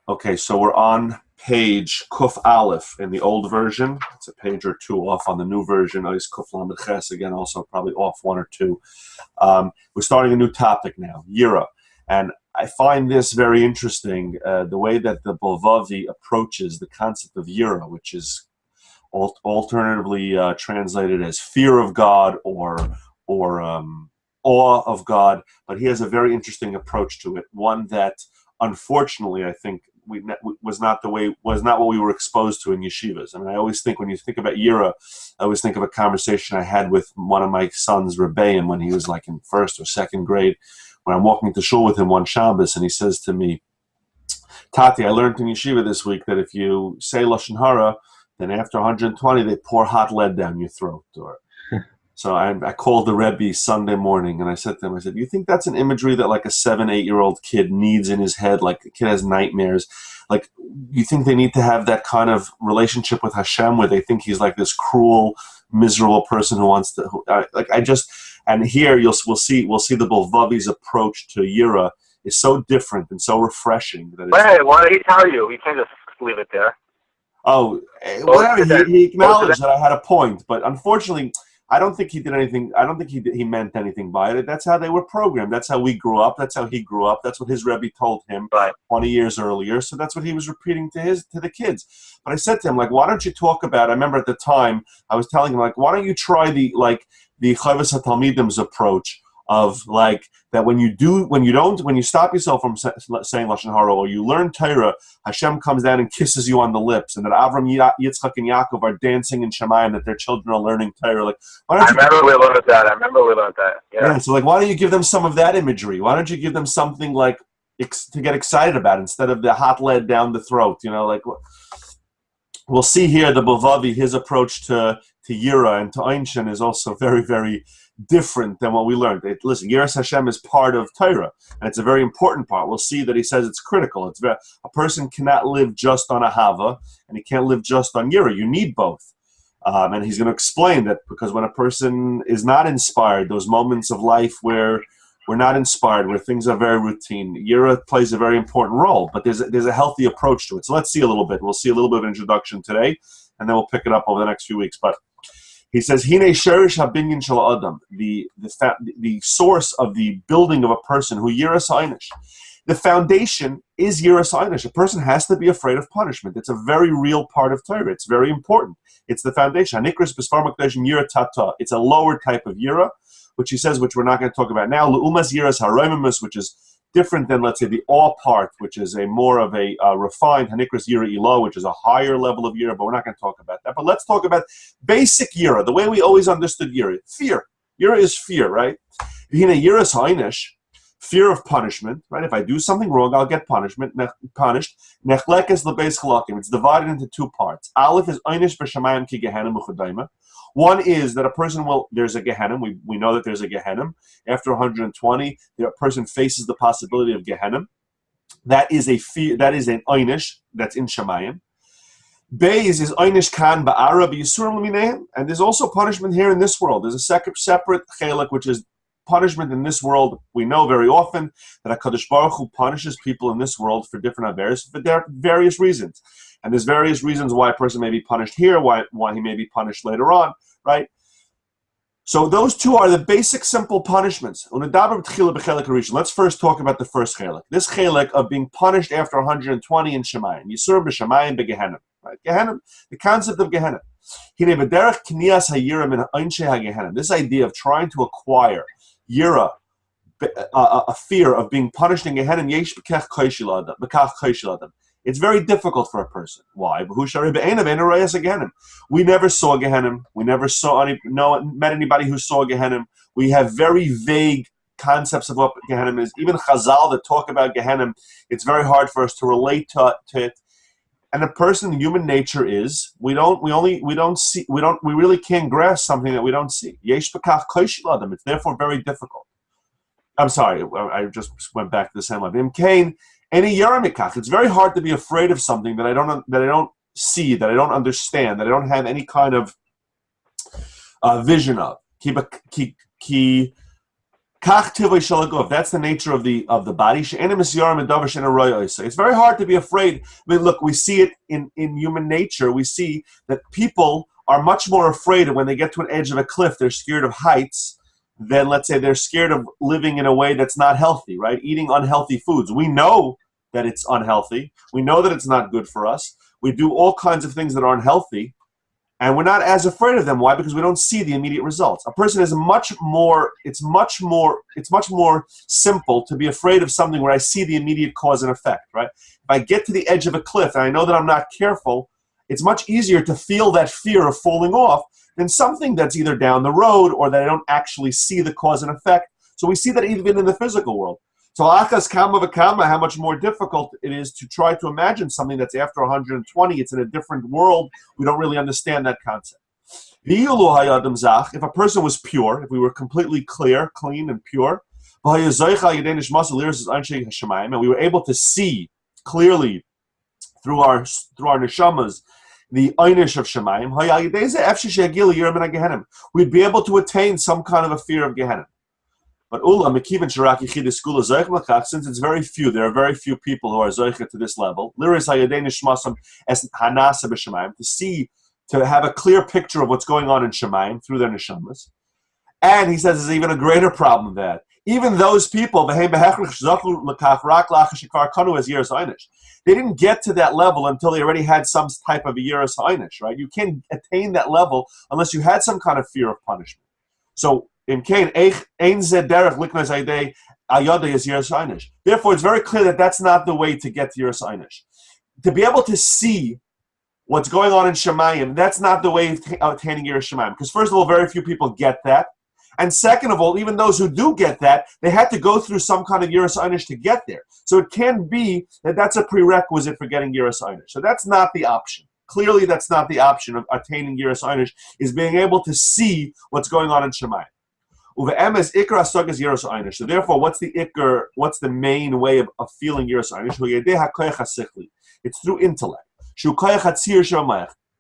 Okay, so we're on page Kuf Aleph in the old version. It's a page or two off on the new version. Is Kuf Lamed Ches again, also probably off one or two. We're starting a new topic now, Yira. And I find this very interesting, the way that the Bilvavi approaches the concept of Yira, which is alternatively translated as fear of God or awe of God. But he has a very interesting approach to it, one that unfortunately I think was not what we were exposed to in yeshivas. I mean, I always think when you think about Yira, I always think of a conversation I had with one of my son's rebbeim when he was like in first or second grade, when I'm walking to shul with him one Shabbos, and he says to me, Tati, I learned in yeshiva this week that if you say Lashon Hara, then after 120, they pour hot lead down your throat. So I called the Rebbe Sunday morning, and I said to him, do you think that's an imagery that like a 7, 8-year-old kid needs in his head? Like the kid has nightmares. Like, you think they need to have that kind of relationship with Hashem where they think he's like this cruel, miserable person who wants to, and here we'll see the Bilvavi's approach to Yira is so different and so refreshing. Wait, what did he tell you? You can't just leave it there. Oh, whatever. He acknowledged that I had a point, but unfortunately, I don't think he did anything. I don't think he meant anything by it. That's how they were programmed. That's how we grew up. That's how he grew up. That's what his Rebbe told him 20 years earlier. So that's what he was repeating to the kids. But I said to him, like, why don't you talk about? I remember at the time I was telling him, like, why don't you try the Chovas HaTalmidim's approach of like that when you stop yourself from saying Lashon Hara or you learn Torah, Hashem comes down and kisses you on the lips, and that Avram, Yitzchak, and Yaakov are dancing in Shemayim, that their children are learning Torah. Like, why don't I remember we learned that. Yeah. So like, why don't you give them some of that imagery? Why don't you give them something like to get excited about instead of the hot lead down the throat? Like we'll see here the Bilvavi, his approach to Yira and to Einshin is also very, very different than what we learned. Listen, Yiras Hashem is part of Torah, and it's a very important part. We'll see that he says it's critical. A person cannot live just on Ahava, and he can't live just on Yira. You need both. And he's going to explain that because when a person is not inspired, those moments of life where we're not inspired, where things are very routine, Yira plays a very important role, but there's a healthy approach to it. So let's see a little bit. We'll see a little bit of introduction today, and then we'll pick it up over the next few weeks. But he says, "Hine sherish habinyan shel adam," the source of the building of a person who yiras einish. The foundation is yiras einish. A person has to be afraid of punishment. It's a very real part of Torah. It's very important. It's the foundation. Hanikras b'sfar makdashim yira tata. It's a lower type of yira, which he says, which we're not going to talk about now. Leumas yiras haroimimus, which is different than, let's say, the awe part, which is a more of a refined Hanikras Yira Ilo, which is a higher level of Yira, but we're not going to talk about that. But let's talk about basic Yira, the way we always understood Yira. Fear. Yira is fear, right? Yira is hainish, fear of punishment, right? If I do something wrong, I'll get punished. Nechlekes lebeis chalakim. It's divided into two parts. Aleph is einish b'shamayim ki gehenim u'chadayma. One is that a person there's a Gehenna. We know that there's a Gehenna. After 120, the person faces the possibility of Gehenna. That is a fear. That is an einish that's in Shemayim. Beis is einish kan ba'ara b'yisurim l'minayim, and there's also punishment here in this world. There's a separate chelik, which is punishment in this world. We know very often that HaKadosh Baruch Hu punishes people in this world for different averes, for various reasons. And there's various reasons why a person may be punished here, why he may be punished later on, right? So those two are the basic, simple punishments. Let's first talk about the first chelik. This chelik of being punished after 120 in Shemayim. Yisurim b'Shemayim b'Gehenna. Right? Gehenna, the concept of Gehenna. This idea of trying to acquire Yira, a fear of being punished in Gehenna, it's very difficult for a person. Why? We never saw Gehenna. We never met anybody who saw Gehenna. We have very vague concepts of what Gehenna is. Even Chazal that talk about Gehenna, it's very hard for us to relate to it. And a person, human nature is we really can't grasp something that we don't see. It's therefore very difficult. I'm sorry, I just went back to the same line. It's very hard to be afraid of something that I don't see, that I don't understand, that I don't have any kind of vision of. Kach tivoi shalagov. That's the nature of the body. It's very hard to be afraid. I mean, look, we see it in human nature. We see that people are much more afraid of when they get to an edge of a cliff. They're scared of heights than, let's say, they're scared of living in a way that's not healthy, right? Eating unhealthy foods. We know that it's unhealthy. We know that it's not good for us. We do all kinds of things that are unhealthy. And we're not as afraid of them. Why? Because we don't see the immediate results. A person is it's much more simple to be afraid of something where I see the immediate cause and effect, right? If I get to the edge of a cliff and I know that I'm not careful, it's much easier to feel that fear of falling off than something that's either down the road or that I don't actually see the cause and effect. So we see that even in the physical world. So akas kama v'kama, how much more difficult it is to try to imagine something that's after 120. It's in a different world. We don't really understand that concept. If a person was pure, if we were completely clear, clean, and pure, and we were able to see clearly through our neshamas the einish of Shemayim, we'd be able to attain some kind of a fear of Gehenna. But since it's very few, there are very few people who are zoicha to this level. To see, to have a clear picture of what's going on in Shemayim through their neshamas. And he says there's even a greater problem that even those people, they didn't get to that level until they already had some type of a yiras ha'inish, right? You can't attain that level unless you had some kind of fear of punishment. So, therefore, it's very clear that that's not the way to get to yiras ha'inish. To be able to see what's going on in Shemayim, that's not the way of attaining yiras Shemayim. Because first of all, very few people get that. And second of all, even those who do get that, they had to go through some kind of yiras ha'inish to get there. So it can be that that's a prerequisite for getting yiras ha'inish. So that's not the option. Clearly, that's not the option of attaining yiras ha'inish, is being able to see what's going on in Shemayim. So therefore, what's the main way of feeling yiras ha'inish? It's through intellect.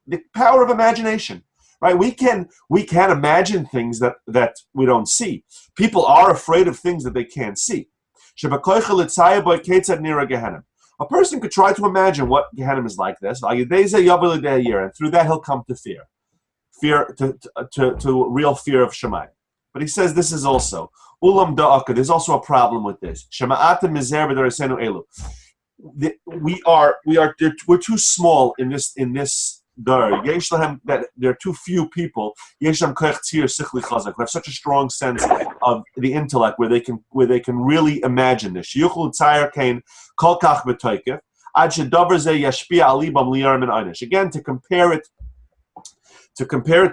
The power of imagination. Right, we can imagine things that we don't see. People are afraid of things that they can't see. A person could try to imagine what Gehenna is like this, and through that he'll come to fear to real fear of Shemayim. But he says this is also ulam da'aka. There's also a problem with this. We're too small in this. That there are too few people who have such a strong sense of the intellect where they can really imagine this. Again, to compare it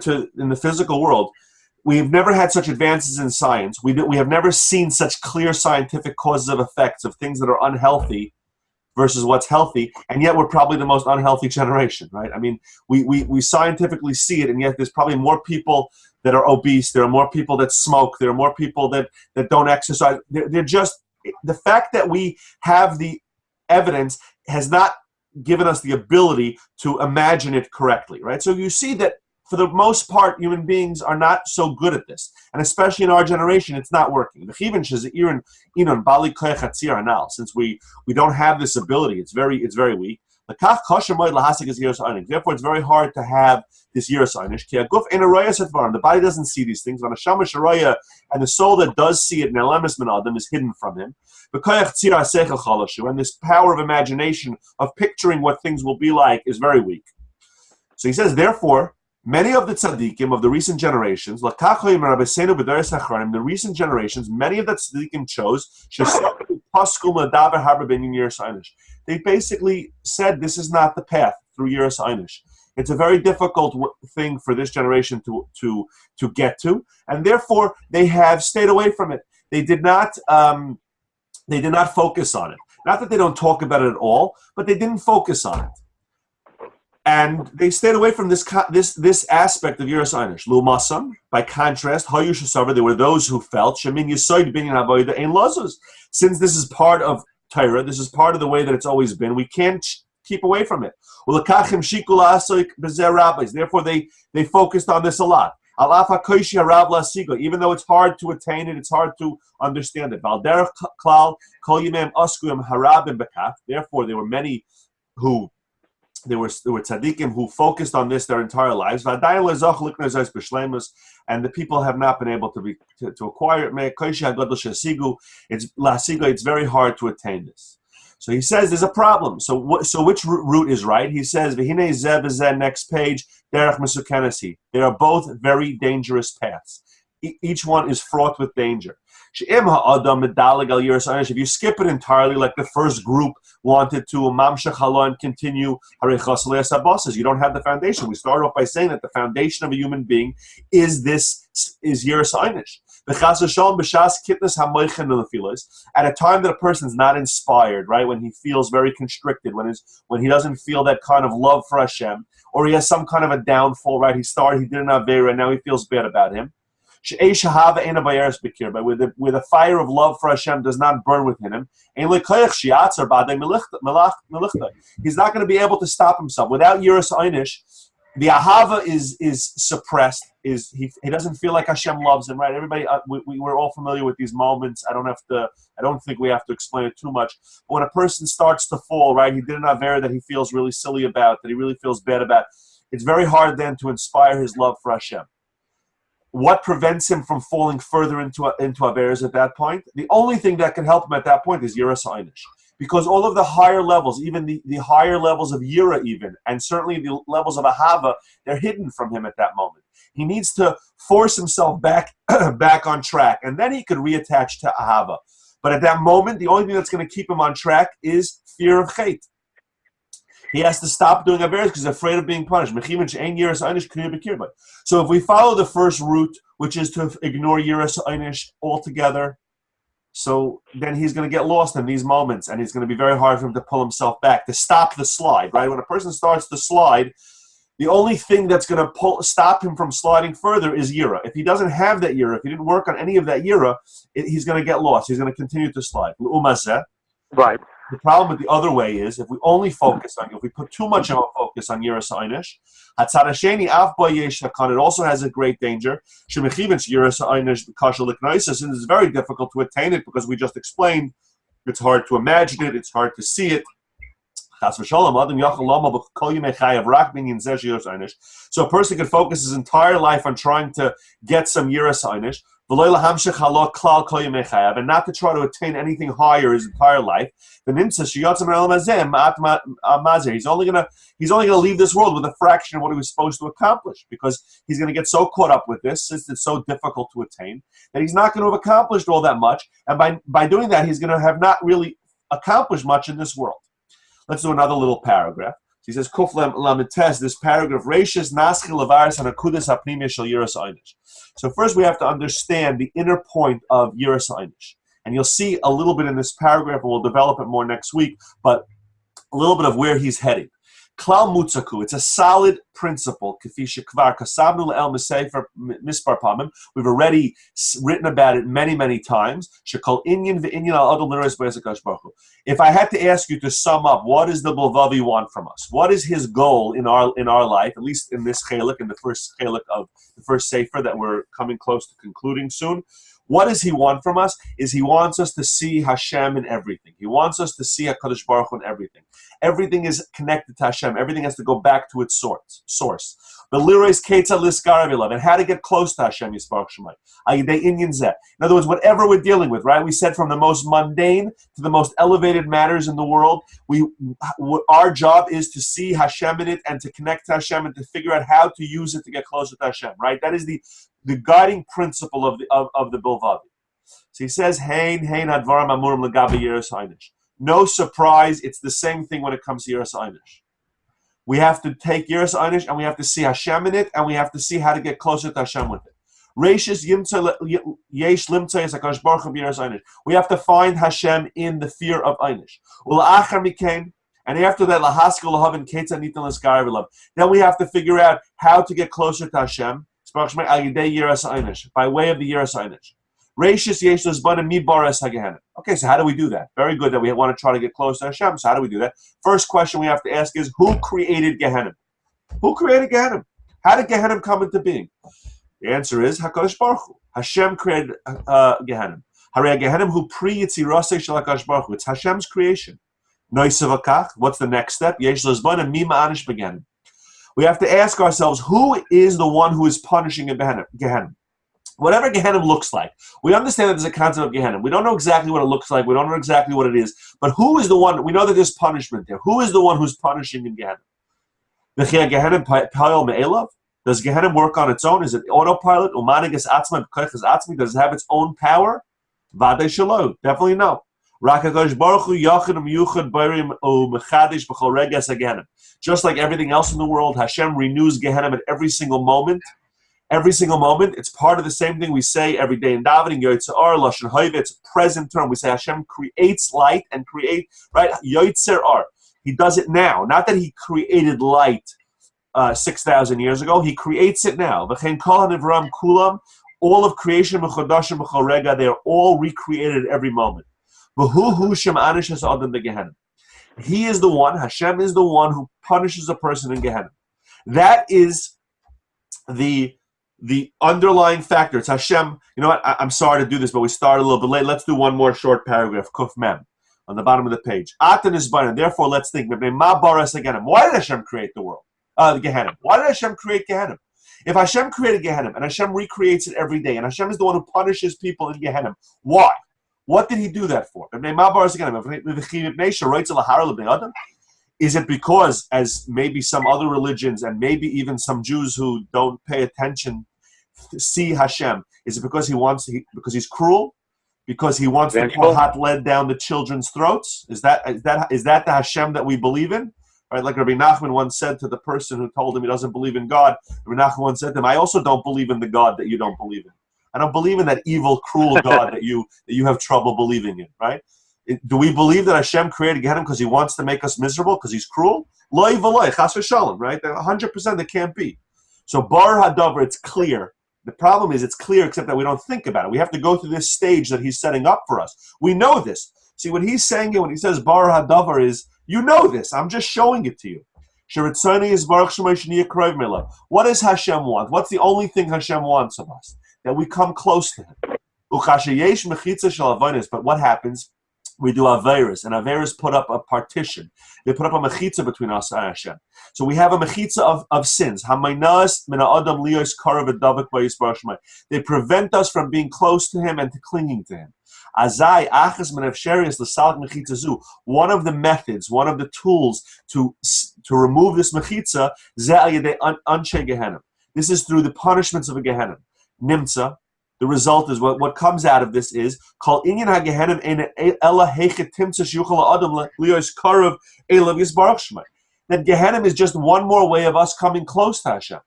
to in the physical world, we've never had such advances in science. We have never seen such clear scientific causes of effects of things that are unhealthy versus what's healthy, and yet we're probably the most unhealthy generation, right? I mean, we scientifically see it, and yet there's probably more people that are obese, there are more people that smoke, there are more people that don't exercise. They're just, the fact that we have the evidence has not given us the ability to imagine it correctly, right? So you see that for the most part, human beings are not so good at this. And especially in our generation, it's not working. Since we don't have this ability, it's very weak. Therefore, it's very hard to have this yiras ha'inish. The body doesn't see these things. And the soul that does see it, is hidden from him. And this power of imagination, of picturing what things will be like, is very weak. So he says, therefore, many of the tzaddikim of the recent generations, many of the tzaddikim chose, they basically said this is not the path through yiras ha'inish. It's a very difficult thing for this generation to get to, and therefore they have stayed away from it. They did not focus on it. Not that they don't talk about it at all, but they didn't focus on it. And they stayed away from this aspect of yiras ha'inish. L'umasam, by contrast, there were those who felt since this is part of Torah, this is part of the way that it's always been, we can't keep away from it. Therefore, they focused on this a lot. Even though it's hard to attain it, it's hard to understand it. Therefore, there were many who there were tzaddikim who focused on this their entire lives, and the people have not been able to acquire it. It's very hard to attain this. So he says there's a problem. So which route is right? He says next page derech mesukenasi. They are both very dangerous paths. Each one is fraught with danger. If you skip it entirely, like the first group wanted to, and continue, you don't have the foundation. We start off by saying that the foundation of a human being is Yiras Einish. At a time that a person's not inspired, right, when he feels very constricted, when he doesn't feel that kind of love for Hashem, or he has some kind of a downfall, right? He did an Avera, and now he feels bad about him. But where the fire of love for Hashem does not burn within him, he's not going to be able to stop himself. Without Yiras Einish, the Ahava is suppressed. He doesn't feel like Hashem loves him, right? Everybody, we're all familiar with these moments. I don't think we have to explain it too much. But when a person starts to fall, right, he did an Avera that he feels really silly about, that he really feels bad about, it's very hard then to inspire his love for Hashem. What prevents him from falling further into Averas at that point? The only thing that can help him at that point is Yiras Einish. Because all of the higher levels, even the higher levels of Yira even, and certainly the levels of Ahava, they're hidden from him at that moment. He needs to force himself back on track, and then he could reattach to Ahava. But at that moment, the only thing that's going to keep him on track is fear of Chet. He has to stop doing Averas because he's afraid of being punished. So if we follow the first route, which is to ignore Yiras Einish altogether, so then he's going to get lost in these moments, and it's going to be very hard for him to pull himself back, to stop the slide, right? When a person starts to slide, the only thing that's going to stop him from sliding further is Yira. If he doesn't have that Yira, if he didn't work on any of that Yira, he's going to get lost. He's going to continue to slide. Right. The problem with the other way is if we put too much of a focus on Yiras Einish, it also has a great danger. And it's very difficult to attain it because we just explained it's hard to imagine it, it's hard to see it. So a person can focus his entire life on trying to get some Yiras Einish, and not to try to attain anything higher his entire life. He's only gonna leave this world with a fraction of what he was supposed to accomplish, because he's going to get so caught up with this, since it's so difficult to attain, that he's not going to have accomplished all that much, and by doing that, he's going to have not really accomplished much in this world. Let's do another little paragraph. He says, Kuf Lamites, this paragraph, Reishis Naschil Lavaris Hanakudas Hapnimia Shel Yiras Einish. So first we have to understand the inner point of Yiras Einish. And you'll see a little bit in this paragraph, and we'll develop it more next week, but a little bit of where he's heading. Klal Mutzaku, it's a solid principle. We've already written about it many, many times. If I had to ask you to sum up, what does the Bilvavi want from us? What is his goal in our life, at least in this chelik, in the first chelik of the first sefer that we're coming close to concluding soon? What does he want from us? Is he wants us to see Hashem in everything. He wants us to see HaKadosh Baruch Hu in everything. Everything is connected to Hashem. Everything has to go back to its source. The liros ketzad liskarav, and how to get close to Hashem Yisparach Shemayim. In other words, whatever we're dealing with, right? We said from the most mundane to the most elevated matters in the world, our job is to see Hashem in it and to connect to Hashem and to figure out how to use it to get closer to Hashem, right? That is the guiding principle of the Bilvavi. So he says, Hein advarim amurim legabe Yiras Einish. No surprise, it's the same thing when it comes to Yiras Einish. We have to take Yiras Einish and we have to see Hashem in it, and we have to see how to get closer to Hashem with it. Reishis yesh limtzay HaKadosh Baruch Hu b'Yiras Einish. We have to find Hashem in the fear of Einish. Ula'achar mikein, and after that, lahaskel lahavin ketzad nitan l'skarav elav. Then we have to figure out how to get closer to Hashem by way of the Yiras Einish. Reishis yesh l'zbanim mi baras hagehenim. Okay, so how do we do that? Very good that we want to try to get close to Hashem. So how do we do that? First question we have to ask is, who created Gehenna? Who created Gehenna? How did Gehenna come into being? The answer is HaKadosh Baruch Hu. Hashem created Gehenim. Harei Gehenim hu pri yitzirasei shel HaKadosh Baruch Hu. It's Hashem's creation. Noisavakach. What's the next step? Yesh lezbana mi ma'anish begenim. We have to ask ourselves, who is the one who is punishing in Gehenim? Whatever Gehenim looks like. We understand that there's a concept of Gehenim. We don't know exactly what it looks like. We don't know exactly what it is. But who is the one? We know that there's punishment there. Who is the one who's punishing in Gehenim? Does Gehenim work on its own? Is it autopilot? Does it have its own power? Definitely no. Just like everything else in the world, Hashem renews Gehenim at every single moment. Every single moment, it's part of the same thing we say every day in davening. Yotzar, Lashon Hoiv, it's a present term. We say Hashem creates light and right? Yotzar. He does it now. Not that He created light 6,000 years ago. He creates it now. V'chein kol hanivram kulam, all of creation, b'chodashim b'chol rega, they are all recreated at every moment. V'hu shem anish ha'adam beGehenim. He is the one, Hashem is the one who punishes a person in Gehenim. That is the underlying factor. It's Hashem. You know what? I'm sorry to do this, but we started a little bit late. Let's do one more short paragraph. Kuf Mem. On the bottom of the page. Atan is Baran. Therefore, let's think. Why did Hashem create the world? The Gehenim. Why did Hashem create Gehenim? If Hashem created Gehenim and Hashem recreates it every day, and Hashem is the one who punishes people in Gehenim, why? What did He do that for? Is it because, as maybe some other religions and maybe even some Jews who don't pay attention see Hashem? Is it because because He's cruel? Because He wants to pour hot lead down the children's throats? Is that the Hashem that we believe in? Right? Like Rabbi Nachman once said to the person who told him he doesn't believe in God, Rabbi Nachman once said to him, I also don't believe in the God that you don't believe in. I don't believe in that evil, cruel God that you have trouble believing in, right? Do we believe that Hashem created Gehenim because He wants to make us miserable, because He's cruel? Loi v'loi, chas v'shalom, right? 100% it can't be. So bar hadavar, it's clear. The problem is it's clear except that we don't think about it. We have to go through this stage that He's setting up for us. We know this. See, what He's saying here when He says bar hadavar is, you know this. I'm just showing it to you. What does Hashem want? What's the only thing Hashem wants of us? That we come close to Him. But what happens? We do Averis, and Averis put up a partition. They put up a mechitza between us and Hashem. So we have a mechitza of sins. They prevent us from being close to Him and to clinging to Him. One of the methods, one of the tools to remove this mechitza, this is through the punishments of a Gehenim. Nimtza. The result is what comes out of this is called inyan hagehenim ela hechet timtza sheyuchal adam liyos karav elav yisbarach shmai. That Gehenim is just one more way of us coming close to Hashem.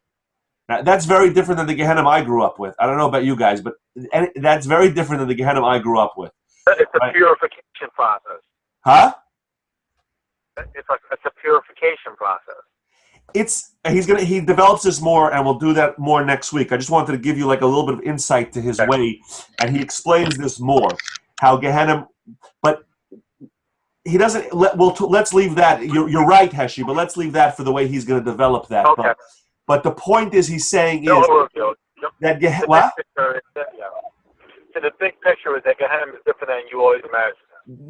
Now, that's very different than the Gehenim I grew up with. I don't know about you guys, but that's very different than the Gehenim I grew up with. It's a purification process. Huh? It's a purification process. He develops this more, and we'll do that more next week. I just wanted to give you like a little bit of insight to his way, and he explains this more. How Gehenim, but he doesn't. Let's leave that. You're right, Heshi, but let's leave that for the way he's going to develop that. Okay. But the point is, he's saying is that Gehenim. What? So the big picture is that Gehenim is different than you always imagine.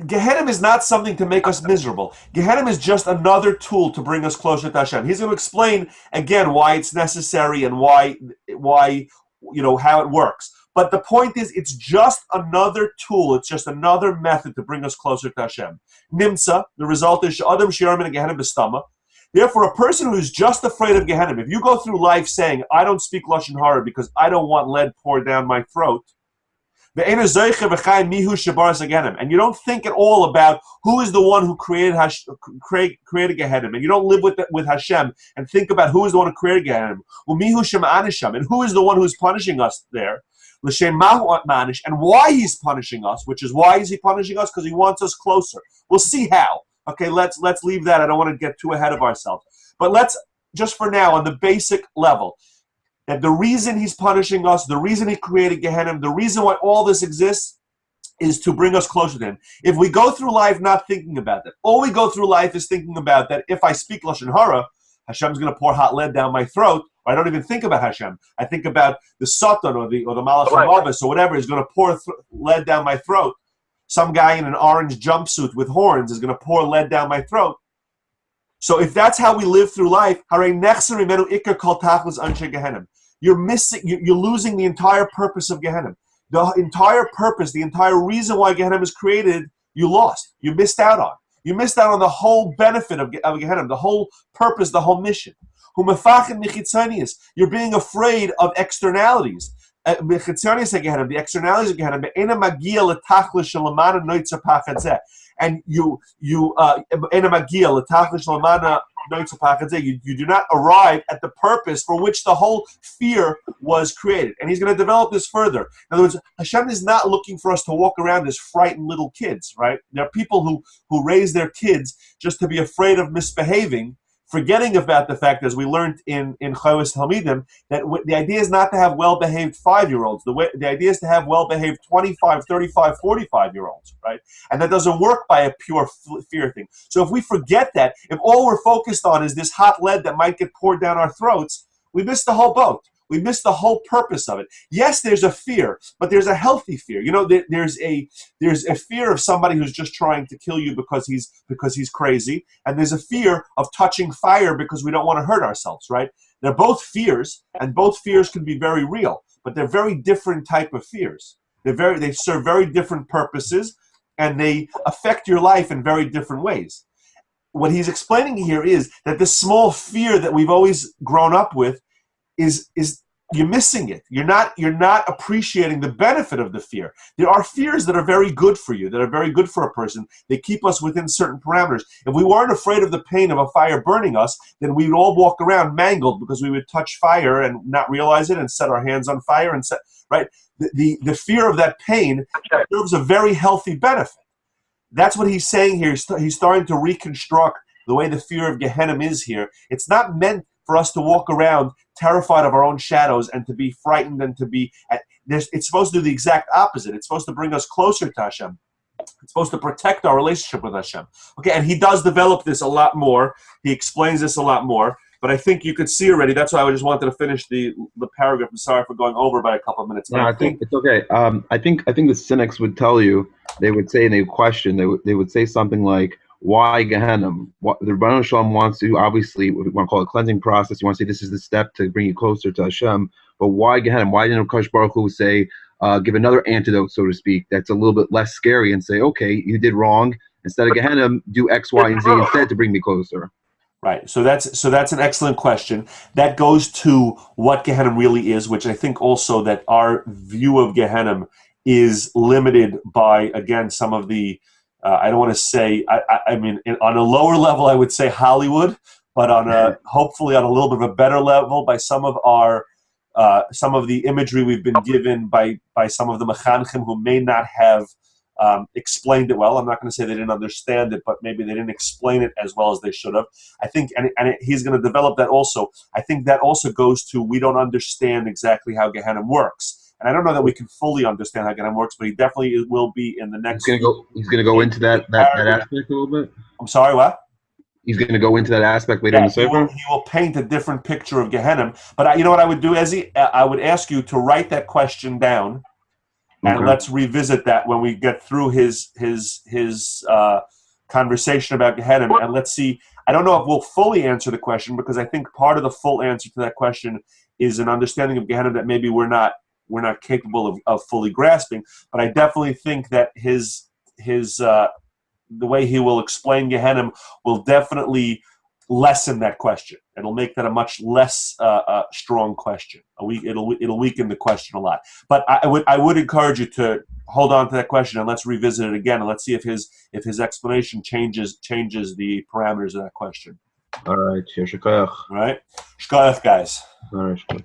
Gehenim is not something to make us miserable. Gehenim is just another tool to bring us closer to Hashem. He's going to explain again why it's necessary and why how it works. But the point is, it's just another tool. It's just another method to bring us closer to Hashem. Nimsa, the result is Adam Shiram in Gehenim B'stama. Therefore, a person who's just afraid of Gehenim, if you go through life saying, I don't speak Lashon Hara because I don't want lead poured down my throat, and you don't think at all about who is the one who created Gehenim, and you don't live with Hashem and think about who is the one who created Gehenim, and who is the one who's punishing us there, and why He's punishing us, which is why is He punishing us? Because He wants us closer. We'll see how. Okay, let's leave that. I don't want to get too ahead of ourselves. But let's, just for now, on the basic level, that the reason He's punishing us, the reason He created Gehenim, the reason why all this exists is to bring us closer to Him. If we go through life not thinking about that, all we go through life is thinking about that if I speak Lashon Hara, Hashem's going to pour hot lead down my throat, I don't even think about Hashem. I think about the Satan or the Malach HaMavis or whatever is going to pour lead down my throat. Some guy in an orange jumpsuit with horns is going to pour lead down my throat. So if that's how we live through life, you're missing, you're losing the entire purpose of Gehenna. The entire purpose, the entire reason why Gehenna was created, you lost. You missed out on. You missed out on the whole benefit of Gehenna, the whole purpose, the whole mission. You're being afraid of externalities. The externalities of Gehenna, and you do not arrive at the purpose for which the whole fear was created. And he's going to develop this further. In other words, Hashem is not looking for us to walk around as frightened little kids, right? There are people who raise their kids just to be afraid of misbehaving, forgetting about the fact, as we learned in Chayos Talmidim, that the idea is not to have well-behaved 5-year-olds. The idea is to have well-behaved 25, 35, 45-year-olds, right? And that doesn't work by a pure fear thing. So if we forget that, if all we're focused on is this hot lead that might get poured down our throats, we miss the whole boat. We miss the whole purpose of it. Yes, there's a fear, but there's a healthy fear. You know, there's a fear of somebody who's just trying to kill you because he's crazy, and there's a fear of touching fire because we don't want to hurt ourselves, right? They're both fears, and both fears can be very real, but they're very different type of fears. They serve very different purposes, and they affect your life in very different ways. What he's explaining here is that this small fear that we've always grown up with is you're missing it. You're not appreciating the benefit of the fear. There are fears that are very good for you, that are very good for a person. They keep us within certain parameters. If we weren't afraid of the pain of a fire burning us, then we would all walk around mangled because we would touch fire and not realize it and set our hands on fire and set, right? The fear of that pain serves a very healthy benefit. That's what he's saying here. He's starting to reconstruct the way the fear of Gehenna is here. It's not meant for us to walk around terrified of our own shadows and to be frightened and to be... It's supposed to do the exact opposite. It's supposed to bring us closer to Hashem. It's supposed to protect our relationship with Hashem. Okay, and he does develop this a lot more. He explains this a lot more. But I think you could see already. That's why I just wanted to finish the paragraph. I'm sorry for going over by a couple of minutes. No, I think it's okay. I think the cynics would tell you, they would say, and they would question, they would say something like, why Gehenna? The Rebbeinu Shalom wants to, obviously, we want to call it a cleansing process. You want to say this is the step to bring you closer to Hashem. But why Gehenna? Why didn't Akash Baruch Hu say, give another antidote, so to speak, that's a little bit less scary and say, okay, you did wrong. Instead of Gehenna, do X, Y, and Z instead to bring me closer. Right. So that's an excellent question. That goes to what Gehenna really is, which I think also that our view of Gehenna is limited by, again, some of the I don't want to say, I mean, on a lower level, I would say Hollywood, but on hopefully on a little bit of a better level by some of the imagery we've been given by some of the mechanchim who may not have explained it well. I'm not going to say they didn't understand it, but maybe they didn't explain it as well as they should have. I think, and he's going to develop that also. I think that also goes to we don't understand exactly how Gehenna works. And I don't know that we can fully understand how Gehenna works, but he definitely will be in the next. He's going to go into that aspect a little bit. I'm sorry, what? He's going to go into that aspect later in the sefer. He will paint a different picture of Gehenna. But you know what I would do, Ezzy? I would ask you to write that question down, and let's revisit that when we get through his conversation about Gehenna, and let's see. I don't know if we'll fully answer the question because I think part of the full answer to that question is an understanding of Gehenna that maybe we're not capable of fully grasping, but I definitely think that the way he will explain Gehenna will definitely lessen that question. It'll make that a much less strong question. It'll weaken the question a lot. But I would encourage you to hold on to that question and let's revisit it again and let's see if his explanation changes the parameters of that question. All right, shkoyach. All right, shkoyach, guys. All right, shkoyach.